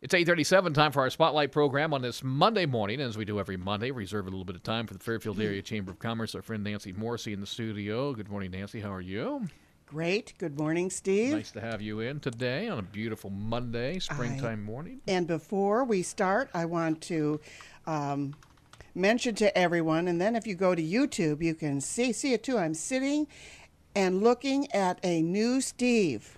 It's 8:37, time for our Spotlight program on this Monday morning. As we do every Monday, reserve a little bit of time for the Fairfield Area Chamber of Commerce. Our friend Nancy Morrissey in the studio. Good morning, Nancy. How are you? Great. Good morning, Steve. Nice to have you in today on a beautiful Monday, springtime morning. And before we start, I want to mention to everyone, and then if you go to YouTube, you can see it too. I'm sitting and looking at a new Steve.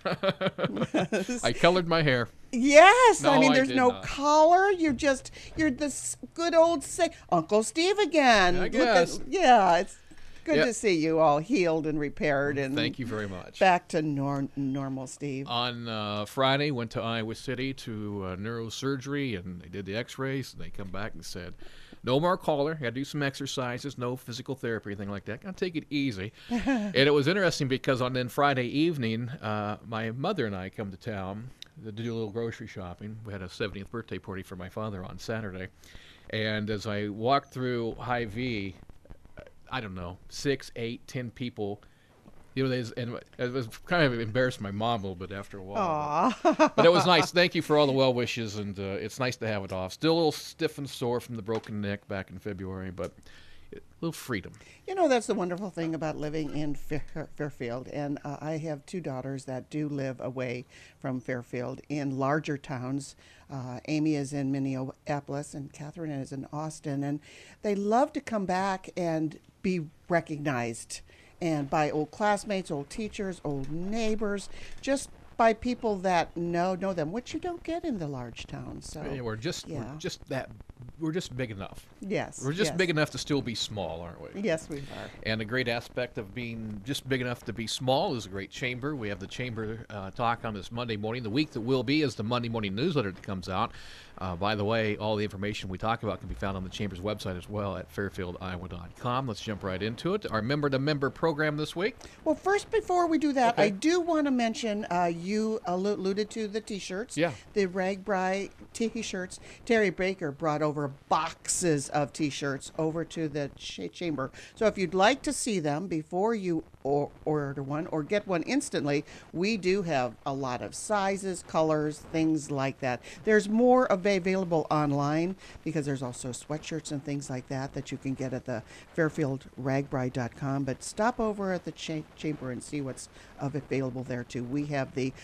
I colored my hair. Yes, No, I mean I there's did no not. collar. You're this good old Uncle Steve again. I guess. It's good Yep. to see you all healed and repaired and Thank you very much. back to normal, Steve. On Friday, went to Iowa City to neurosurgery, and they did the x-rays, and they come back and said, no more collar, got to do some exercises, no physical therapy, anything like that. Got to take it easy. And it was interesting because on then Friday evening, my mother and I come to town to do a little grocery shopping. We had a 70th birthday party for my father on Saturday. And as I walked through Hy-Vee, I don't know, 6, 8, 10 people. And it was kind of embarrassed my mom a little bit after a while. Aw. But it was nice. Thank you for all the well wishes, and it's nice to have it off. Still a little stiff and sore from the broken neck back in February, but a little freedom. You know, that's the wonderful thing about living in Fairfield. And I have two daughters that do live away from Fairfield in larger towns. Amy is in Minneapolis and Catherine is in Austin. And they love to come back and be recognized and by old classmates, old teachers, old neighbors, just by people that know them, which you don't get in the large towns. So Yeah, we're just big enough. yes, We're just yes. big enough to still be small, aren't we? Yes, we are. And a great aspect of being just big enough to be small is a great chamber. We have the chamber talk on this Monday morning. The week that will be is the Monday morning newsletter that comes out. By the way, all the information we talk about can be found on the chamber's website as well at fairfieldiowa.com. Let's jump right into it. Our member-to-member program this week. Well, first, before we do that, Okay. I do want to mention you alluded to the T-shirts. Yeah. The Ragbri T-shirts. Terry Baker brought over boxes of T-shirts over to the chamber. So if you'd like to see them before you order one or get one instantly, we do have a lot of sizes, colors, things like that. There's more available online because there's also sweatshirts and things like that you can get at the fairfieldragbride.com. But stop over at the chamber and see what's available there too. We have the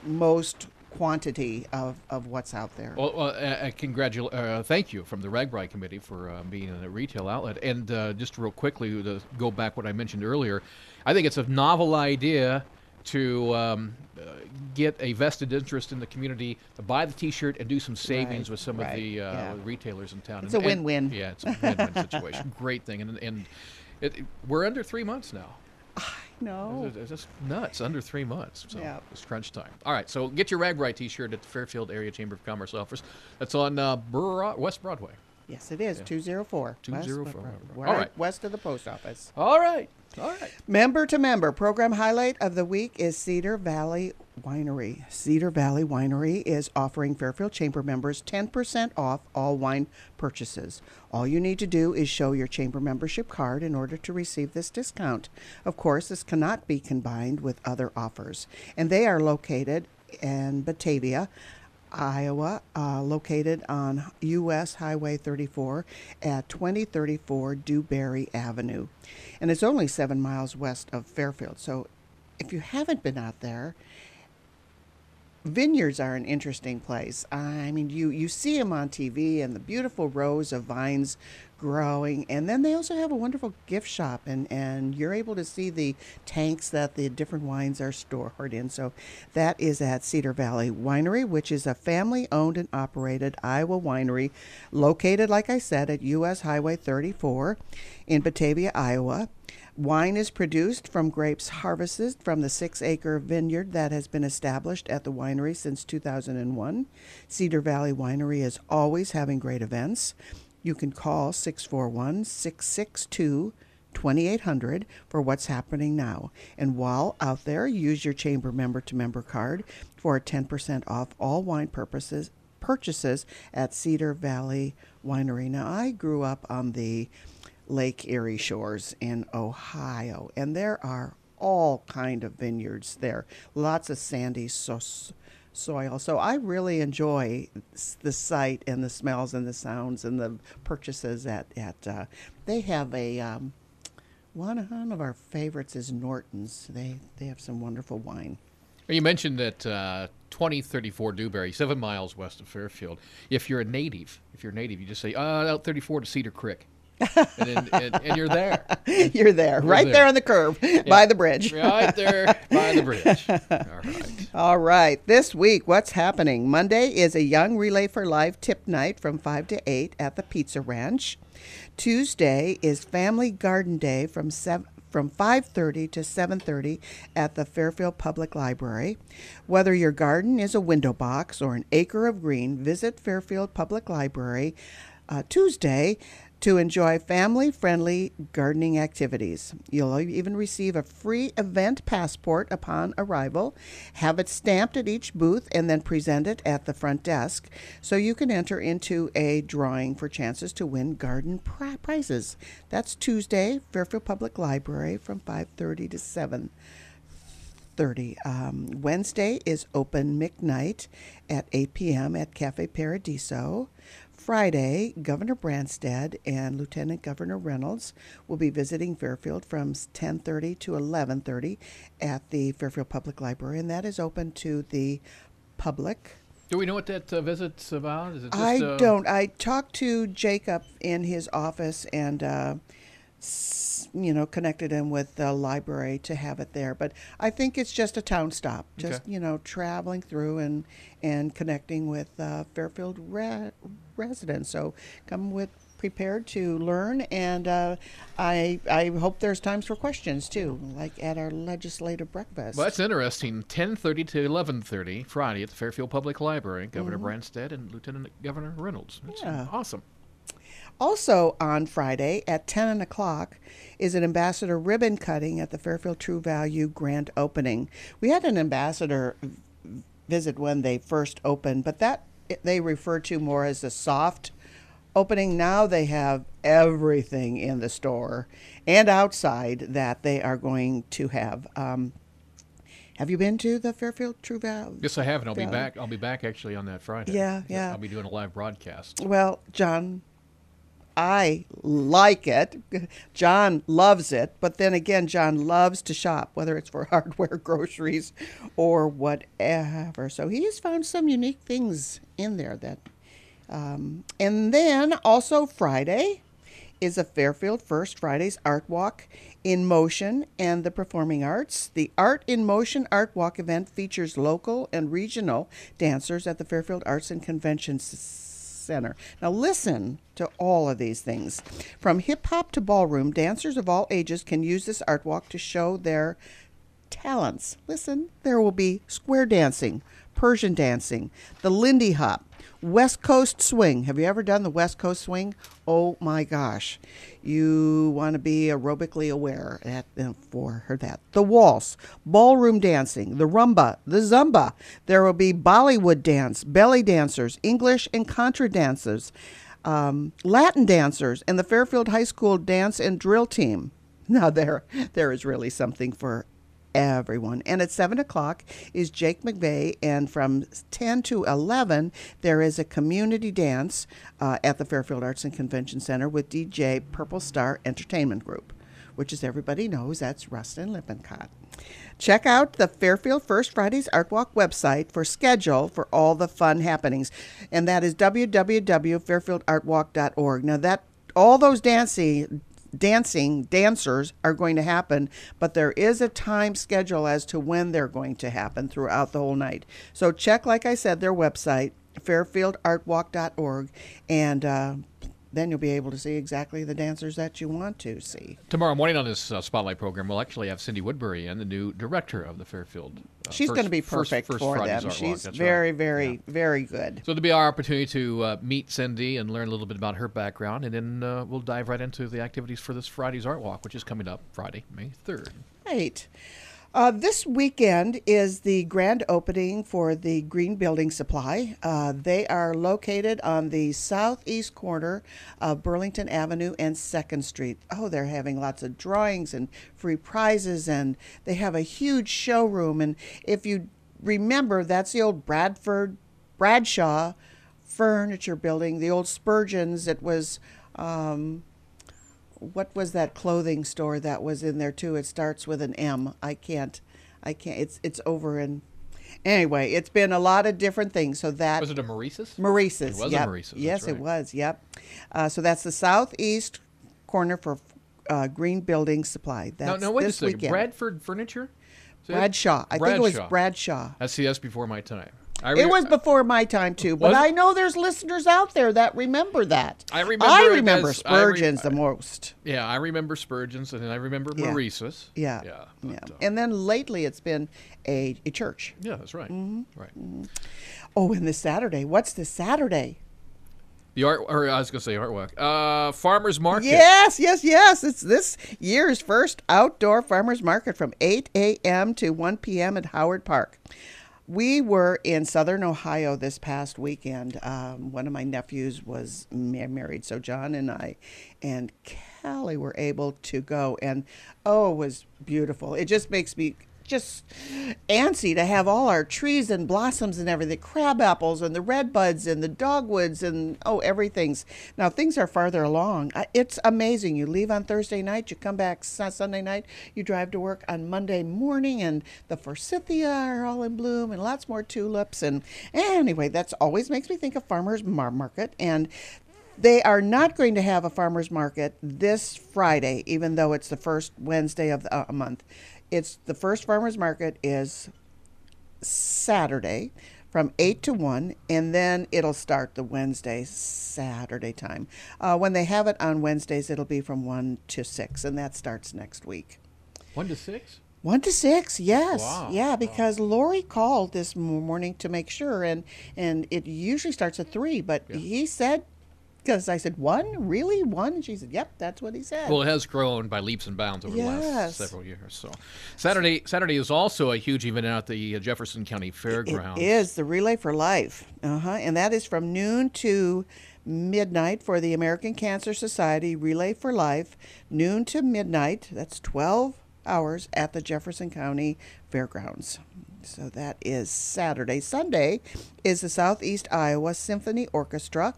most quantity of what's out there. Well, thank you from the Ragbri Committee for being a retail outlet. And just real quickly to go back what I mentioned earlier, I think it's a novel idea to get a vested interest in the community to buy the T-shirt and do some savings with some of the retailers in town. It's a win-win. Yeah, it's a win-win situation. Great thing. And we're under 3 months now. No. It's just nuts. Under 3 months. So Yeah. it's crunch time. All right. So get your Ragbri T-shirt at the Fairfield Area Chamber of Commerce office. That's on West Broadway. Yes, it is. 204. 204. Right All right. west of the post office. All right. All right. Member to member program highlight of the week is Cedar Valley Winery. Cedar Valley Winery is offering Fairfield Chamber members 10% off all wine purchases. All you need to do is show your chamber membership card in order to receive this discount. Of course, this cannot be combined with other offers. And they are located in Batavia, Iowa, located on U.S. Highway 34 at 2034 Dewberry Avenue. And it's only 7 miles west of Fairfield. So if you haven't been out there, vineyards are an interesting place. I mean, you see them on TV and the beautiful rows of vines growing, and then they also have a wonderful gift shop, and you're able to see the tanks that the different wines are stored in. So that is at Cedar Valley Winery, which is a family-owned and operated Iowa winery located, like I said, at U.S. Highway 34 in Batavia, Iowa. Wine is produced from grapes harvested from the 6-acre vineyard that has been established at the winery since 2001. Cedar Valley Winery is always having great events. You can call 641-662-2800 for what's happening now. And while out there, use your chamber member-to-member card for a 10% off all wine purchases at Cedar Valley Winery. Now, I grew up on the Lake Erie shores in Ohio, and there are all kind of vineyards there. Lots of sandy soil. So I really enjoy the sight and the smells and the sounds and the purchases they have one of our favorites is Norton's. They have some wonderful wine. You mentioned that 2034 Dewberry, 7 miles west of Fairfield. If you're a native, you just say, out 34 to Cedar Creek. and you're there. You're there, right there on the curve, by the bridge. Right there by the bridge. All right. All right. This week, what's happening? Monday is a Young Relay for Life tip night from 5 to 8 at the Pizza Ranch. Tuesday is Family Garden Day from 5:30 to 7:30 at the Fairfield Public Library. Whether your garden is a window box or an acre of green, visit Fairfield Public Library Tuesday to enjoy family-friendly gardening activities. You'll even receive a free event passport upon arrival, have it stamped at each booth, and then present it at the front desk so you can enter into a drawing for chances to win garden prizes. That's Tuesday, Fairfield Public Library from 5:30 to 7:30. Wednesday is Open Mic Night at 8 p.m. at Café Paradiso. Friday, Governor Branstad and Lieutenant Governor Reynolds will be visiting Fairfield from 10:30 to 11:30 at the Fairfield Public Library, and that is open to the public. Do we know what that visit's about? Is it just, I don't. I talked to Jacob in his office and connected him with the library to have it there. But I think it's just a town stop, just, traveling through and connecting with Fairfield residents. So come prepared to learn, and I hope there's times for questions, too, like at our legislative breakfast. Well, that's interesting. 10:30 to 11:30 Friday at the Fairfield Public Library. Governor Branstad and Lieutenant Governor Reynolds. That's awesome. Also on Friday at 10 o'clock is an ambassador ribbon cutting at the Fairfield True Value grand opening. We had an ambassador visit when they first opened, but that they refer to more as a soft opening. Now they have everything in the store and outside that they are going to have. Have you been to the Fairfield True Value? Yes, I have, and I'll be back. I'll be back actually on that Friday. Yeah. I'll be doing a live broadcast. Well, John, I like it. John loves it. But then again, John loves to shop, whether it's for hardware, groceries, or whatever. So he has found some unique things in there that. And then also Friday is a Fairfield First Fridays Art Walk in Motion and the Performing Arts. The Art in Motion Art Walk event features local and regional dancers at the Fairfield Arts and Convention Center. Now listen to all of these things. From hip-hop to ballroom, dancers of all ages can use this art walk to show their talents. Listen, there will be square dancing, Persian dancing, the Lindy Hop, West Coast Swing. Have you ever done the West Coast Swing? Oh my gosh. You want to be aerobically aware for that. The waltz, ballroom dancing, the rumba, the zumba. There will be Bollywood dance, belly dancers, English and contra dancers, Latin dancers, and the Fairfield High School dance and drill team. Now there is really something for everyone. And at 7 o'clock is Jake McVeigh, and from 10 to 11 there is a community dance at the Fairfield Arts and Convention Center with DJ Purple Star Entertainment Group, which, as everybody knows, that's Rustin Lippincott. Check out the Fairfield First Fridays Art Walk website for schedule for all the fun happenings, and that is www.fairfieldartwalk.org. Now that all those dancers are going to happen, but there is a time schedule as to when they're going to happen throughout the whole night. So check, like I said, their website, fairfieldartwalk.org, and then you'll be able to see exactly the dancers that you want to see. Tomorrow morning on this Spotlight program, we'll actually have Cindy Woodbury in, the new director of the Fairfield. She's going to be perfect for them. She's very good. So it'll be our opportunity to meet Cindy and learn a little bit about her background, and then we'll dive right into the activities for this Friday's Art Walk, which is coming up Friday, May 3rd. Right. This weekend is the grand opening for the Green Building Supply. They are located on the southeast corner of Burlington Avenue and 2nd Street. Oh, they're having lots of drawings and free prizes, and they have a huge showroom. And if you remember, that's the old Bradshaw furniture building, the old Spurgeon's. It was, what was that clothing store that was in there too? It starts with an M. I can't. It's over in. Anyway, it's been a lot of different things. So that Was it a Maurice's? Maurice's. It was Yep. a Maurice's. Yes, that's right. it was. Yep. So that's the southeast corner for Green Building Supply. That's No, wait a this second. weekend. Bradford Furniture? Is it? Bradshaw. I think it was Bradshaw. Bradshaw. That's before my time. It was before my time too, but Was it? I know there's listeners out there that remember that. I remember it remember as- Spurgeon's the most. Yeah, I remember Spurgeon's, and then I remember Yeah. Maurice's. Yeah. Yeah. Yeah. but, And then lately it's been a church. yeah, that's right. Mm-hmm. Right. Oh, and this Saturday. What's this Saturday? The art, or I was going to say art walk. Farmer's Market. Yes. It's this year's first outdoor farmers market from 8 a.m. to 1 p.m. at Howard Park. We were in Southern Ohio this past weekend. One of my nephews was married, so John and I and Callie were able to go, and it was beautiful. It just makes me just antsy to have all our trees and blossoms and everything, crab apples and the red buds and the dogwoods and everything's. Now things are farther along. It's amazing. You leave on Thursday night, you come back Sunday night, you drive to work on Monday morning, and the forsythia are all in bloom and lots more tulips. And anyway, that's always makes me think of farmers market. And they are not going to have a farmers market this Friday, even though it's the first Wednesday of the month. It's the first farmers market is Saturday from 8 to 1, and then it'll start the Wednesday, Saturday time. When they have it on Wednesdays, it'll be from 1 to 6, and that starts next week. 1 to 6? 1 to 6, yes. Wow. Yeah, because Lori called this morning to make sure, and it usually starts at 3, but he said, because I said, 1? Really? 1? And she said, yep, that's what he said. Well, it has grown by leaps and bounds over the Yes. last several years. So, Saturday is also a huge event out at the Jefferson County Fairgrounds. It is the Relay for Life, and that is from noon to midnight for the American Cancer Society Relay for Life. Noon to midnight. That's 12 hours at the Jefferson County Fairgrounds. So that is Saturday. Sunday is the Southeast Iowa Symphony Orchestra.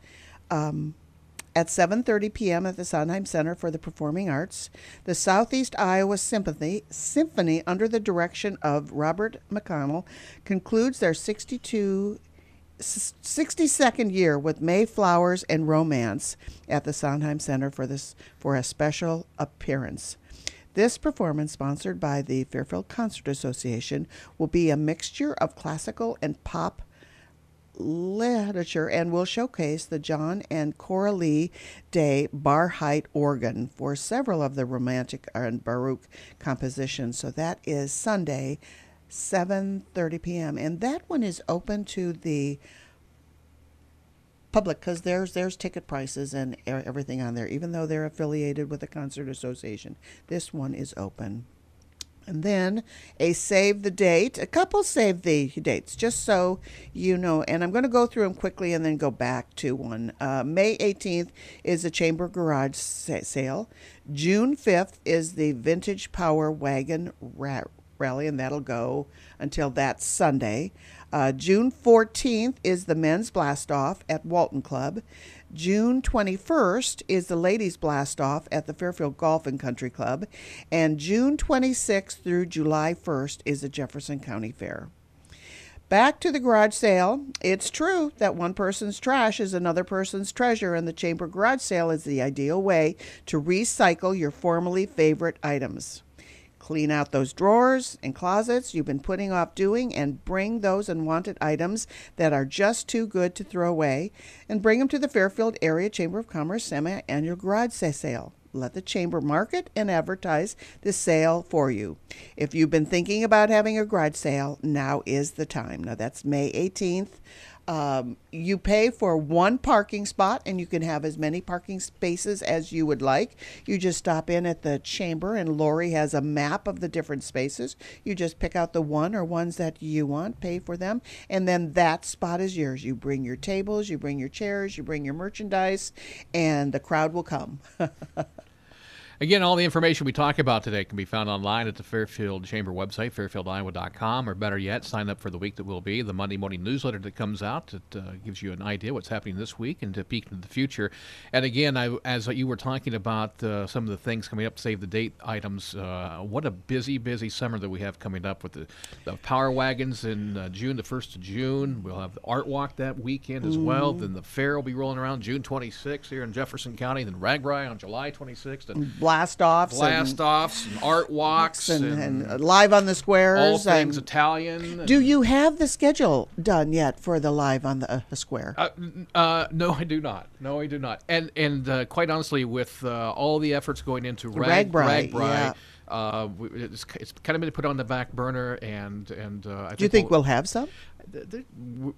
At 7:30 p.m. at the Sondheim Center for the Performing Arts. The Southeast Iowa Symphony, under the direction of Robert McConnell, concludes their 62nd year with Mayflowers and Romance at the Sondheim Center for a special appearance. This performance, sponsored by the Fairfield Concert Association, will be a mixture of classical and pop literature and will showcase the John and Cora Lee Day Barheit organ for several of the Romantic and Baroque compositions. So that is Sunday, 7:30 p.m. And that one is open to the public because there's ticket prices and everything on there, even though they're affiliated with the Concert Association. This one is open. And then a couple save the dates, just so you know. And I'm going to go through them quickly and then go back to one. May 18th is the Chamber Garage sale. June 5th is the Vintage Power Wagon Rally, and that'll go until that Sunday. June 14th is the Men's Blast-Off at Walton Club. June 21st is the Ladies Blast-Off at the Fairfield Golf and Country Club. And June 26th through July 1st is the Jefferson County Fair. Back to the garage sale. It's true that one person's trash is another person's treasure, and the Chamber Garage Sale is the ideal way to recycle your formerly favorite items. Clean out those drawers and closets you've been putting off doing, and bring those unwanted items that are just too good to throw away, and bring them to the Fairfield Area Chamber of Commerce Semi-Annual Garage Sale. Let the Chamber market and advertise the sale for you. If you've been thinking about having a garage sale, now is the time. Now that's May 18th. You pay for one parking spot, and you can have as many parking spaces as you would like. You just stop in at the chamber, and Lori has a map of the different spaces. You just pick out the one or ones that you want, pay for them, and then that spot is yours. You bring your tables, you bring your chairs, you bring your merchandise, and the crowd will come. Again, all the information we talk about today can be found online at the Fairfield Chamber website, fairfieldiowa.com, or better yet, sign up for the week that will be, the Monday morning newsletter that comes out that gives you an idea what's happening this week and to peek into the future. And again, as you were talking about some of the things coming up, save the date items, what a busy summer that we have coming up with the Power Wagons in June, the 1st of June. We'll have the Art Walk that weekend as well. Then the fair will be rolling around June 26th here in Jefferson County. Then Ragbri on July 26th. And blast-offs and art walks and live on the squares. All things Italian. Do you have the schedule done yet for the live on the square? No, I do not. No, I do not. And quite honestly, with all the efforts going into Ragbri, yeah. It's kind of been put on the back burner. And I do you think we'll have some?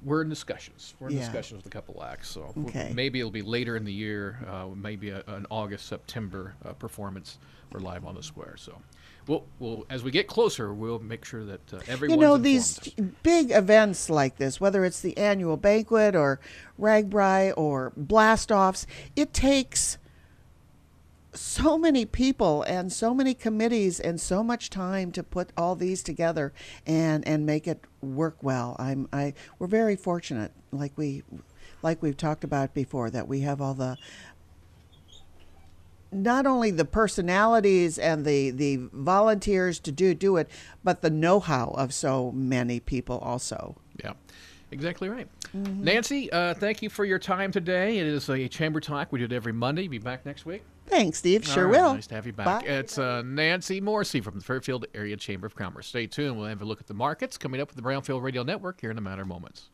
We're in discussions. We're in discussions with a couple acts, so maybe it'll be later in the year, maybe an August, September performance for Live on the Square. So we'll as we get closer, we'll make sure that everyone's informed. These big events like this, whether it's the annual banquet or Ragbri or blast-offs, it takes so many people and so many committees and so much time to put all these together and make it work well. We're very fortunate, like we've talked about before, that we have all the, not only the personalities and the volunteers to do it, but the know-how of so many people also. Yeah. Exactly right. Mm-hmm. Nancy, thank you for your time today. It is a Chamber Talk. We do it every Monday. Be back next week. Thanks, Steve. Sure will. Nice to have you back. Bye. It's Nancy Morrissey from the Fairfield Area Chamber of Commerce. Stay tuned. We'll have a look at the markets coming up with the Brownfield Radio Network here in a matter of moments.